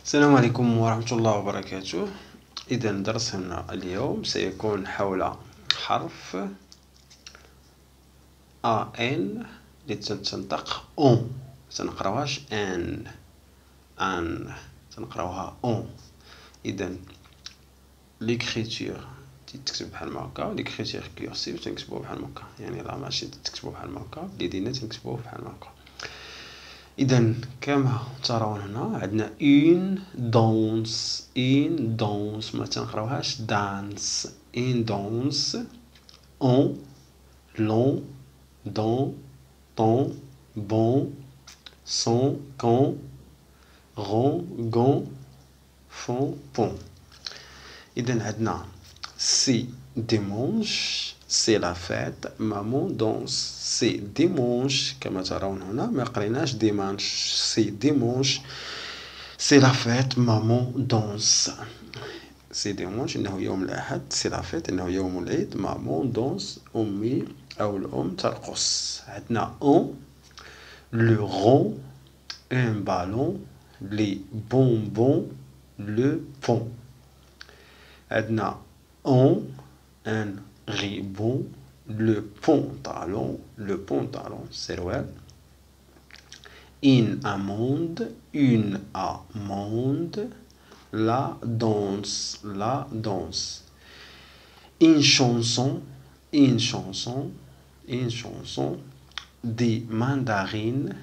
السلام عليكم ورحمة الله وبركاته. إذا درسنا اليوم سيكون حول حرف AN لتنطق أون، سنقراوهاش أن سنقراوها أون. إذا ليكريتور تكتب بحال هكا، ليكريتور كيورسيف تنكتبوه بحال هكا، يعني راه ماشي تكتبوه بحال هكا، اليدين تنكتبوه بحال هكا. إذا كما ترون هنا عندنا une danse ما تنقراوهاش dance، une danse on long dans ton bon son quand rond gon fond pont. إذا عندنا c'est dimanche c'est la fête maman danse. c'est dimanche كما ترون هنا ما قريناش dimanche، c'est dimanche c'est la fête maman danse. c'est dimanche إنه يوم الأحد، c'est la fête إنه يوم العيد، maman danse أمي أو الأم ترقص. عندنا on le rond un ballon les bonbons le pont. عندنا on un ribbon le pantalon سروال. une amande la danse une chanson des mandarines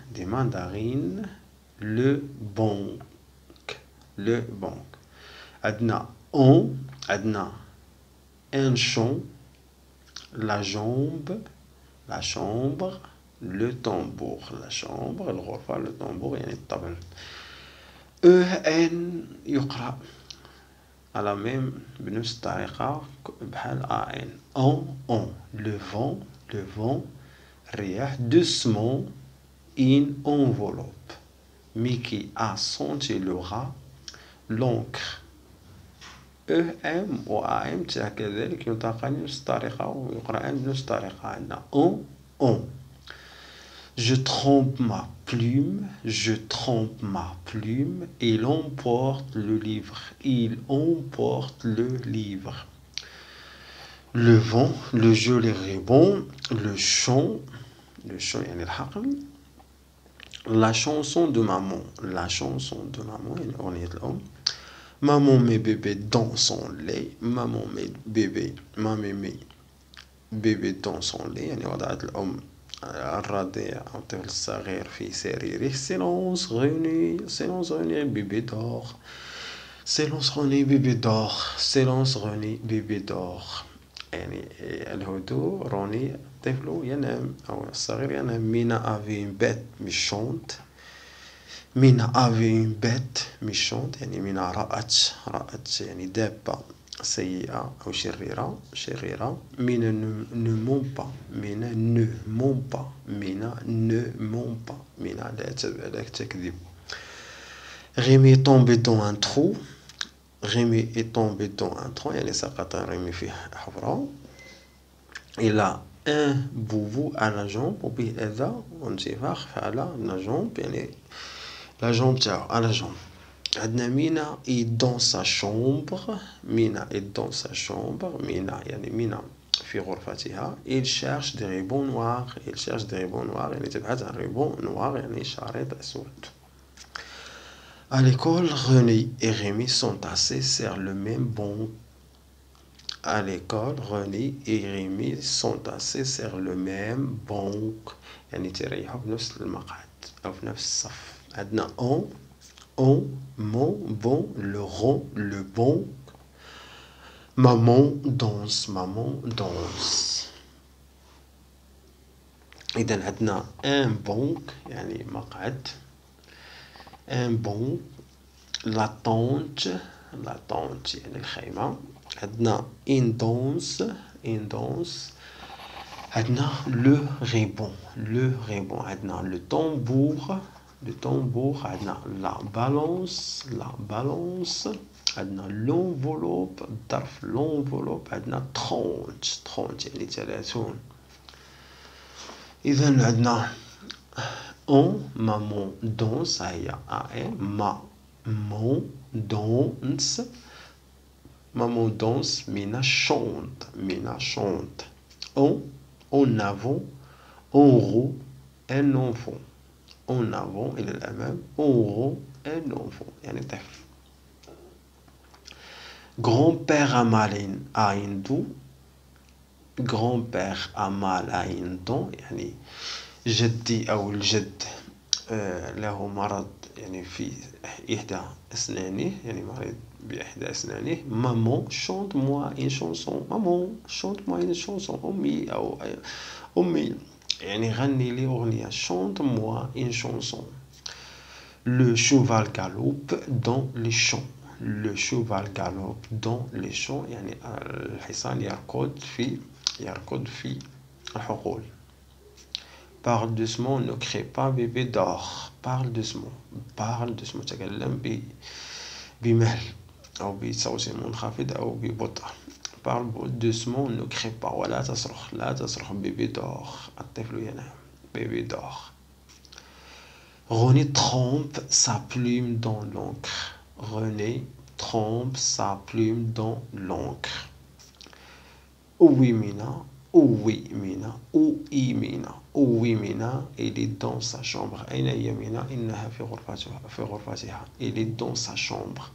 le banc. عندنا on عندنا un champ la chambre le tambour. la chambre الغرفة، le tambour يعني الطبل. ان يقرأ على ميم بنفس الطريقة بحال ان on le vent الرياح doucement une enveloppe Mickey a senti le rat l'encre. ام و ام كذلك ينطقان بنفس الطريقة ويقرأان بنفس الطريقة. عندنا on je trempe ma plume il emporte le livre. le vent le joli ribbon le chant يعني الحقل. la chanson de maman يعني أغنية الأم. maman met bébé dans son lait maman met bébé dans son lait يعني وضعت الأم الرضيع أو الطفل الصغير في سريره. silence René bébé dort bébé dort يعني الهدوء. روني الطفل ينام أو الصغير ينام. Mina avait une bête méchante يعني مينا رأت يعني دابة سيئة أو شريرة. مينا ne ment pas مينا لا تكذب. Rémi est tombé dans un trou يعني سقط ريمي في حفرة. il a un boubou à la jambe وبه أذى وانتفاخ على la jambe يعني la jambe تاعو على جنب. عندنا مينا est dans sa chambre مينا يعني مينا في غرفتها. il cherche des ribons noirs يعني تبحث عن ribon noir يعني شريط أسود. à l'école René et Rémi sont assis sur le même banc. يعني تريحوا في نفس المقعد أو في نفس الصف. عندنا on mon bon le rond le bon maman danse إذا عندنا un banc يعني مقعد un banc la tente يعني الخيمة. عندنا une danse عندنا le ribbon عندنا le tambour عندنا la balance عندنا l'enveloppe الظرف عندنا 30 يعني 30. إذا عندنا on maman danse هي ma maman danse. Maman danse, Mina chante. Mina chante. En avant, en haut, un enfant. En avant, il est la même. En haut, un enfant. يعني طفل. Grand-père Amalin عنده. Grand-père Amal عنده يعني جدي أو الجد له مرض يعني في إحدى أسنانه يعني مريض بإحدى أسنانه. Maman chante-moi une chanson. Maman chante-moi une chanson. أمي أو أمي يعني غني لي أغنية. Chante-moi une chanson. Le cheval galope dans les champs. Le cheval galope dans les champs يعني الحصان يركض في الحقول. Parle doucement, ne crie pas, bébé dort. Parle doucement. Parle doucement. تكلم بمهل أو بصوت منخفض أو ببطء. Parle doucement, ne crie pas. ولا تصرخ. لا تصرخ. bébé dort. الطفل ينام. bébé dort. René trempe sa plume dans l'encre. René trempe sa plume dans l'encre. Oui, Mina. Oui, Mina. Oui, Mina. Oui, Mina. Il est dans sa chambre. أين هي مينا؟ إنها في غرفتها. Il est dans sa chambre.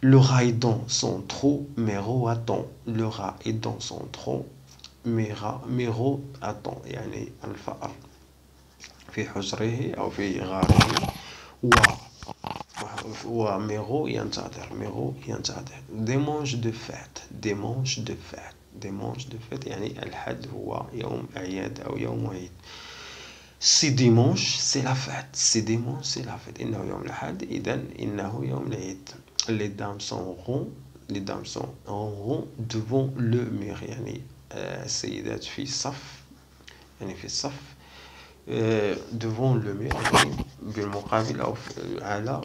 Le rat est dans son trou. Méro attend. Le rat est dans son trou. Méro attend. يعني الفأر في حجره أو في غاره وميرو ينتظر. ميرو ينتظر. Dimanche de fête. Dimanche de fête. Dimanche de fête يعني الحد هو يوم أعياد أو يوم عيد. C'est dimanche, c'est la fête. C'est dimanche, c'est la fête. إنه يوم الأحد إذن إنه يوم العيد. Les dames sont ronds. Les dames sont en rond devant le mur. يعني السيدات في صف يعني في الصف devant le mur يعني بالمقابل أو على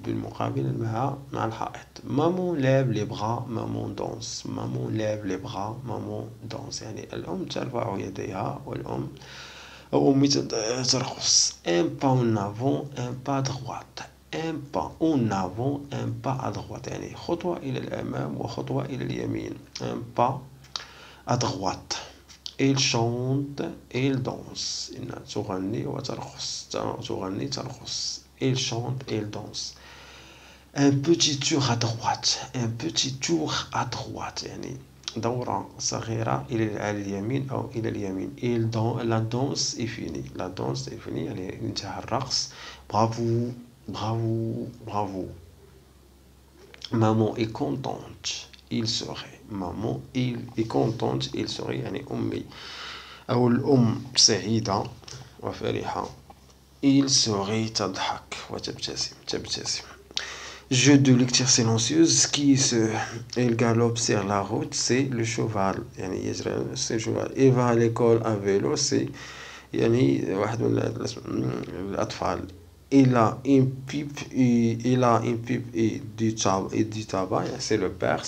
بالمقابل مع الحائط. Maman lève les bras, maman danse. Maman lève les bras, maman danse. يعني الأم ترفع يديها والأم أو أمي ترقص. Un pas en avant, un pas à droite. Un pas en avant, un pas à droite. يعني خطوة إلى الأمام وخطوة إلى اليمين. Un pas à droite. Il chante, il danse. إنها تغني وترقص. تغني ترقص. Il chante, il danse. Un petit tour à droite. Un petit tour à droite. يعني دورة صغيرة إلى اليمين أو إلى اليمين. La danse est finie. La danse est finie يعني انتهى الرقص. Bravo, bravo, bravo. Maman est contente. Il serait. Maman est contente. Il serait يعني أمي أو الأم سعيدة وفرحة. Il serait تضحك وتبتسم. Jeu de lecture silencieuse qui il galope sur la route, c'est le cheval. يعني يجري c'est le cheval. Il va à l'école à vélo, c'est يعني واحد من الأطفال. Il a une pipe et du tabac, c'est le père.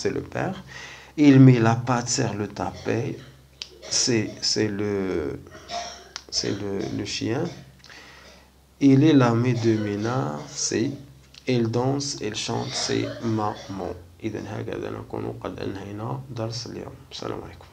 Il met la patte sur le tapis, c'est le chien. Il est l'ami de Mina, c'est il danse, il chante, c'est maman. إذا هكذا نكون قد أنهينا درس اليوم. السلام عليكم.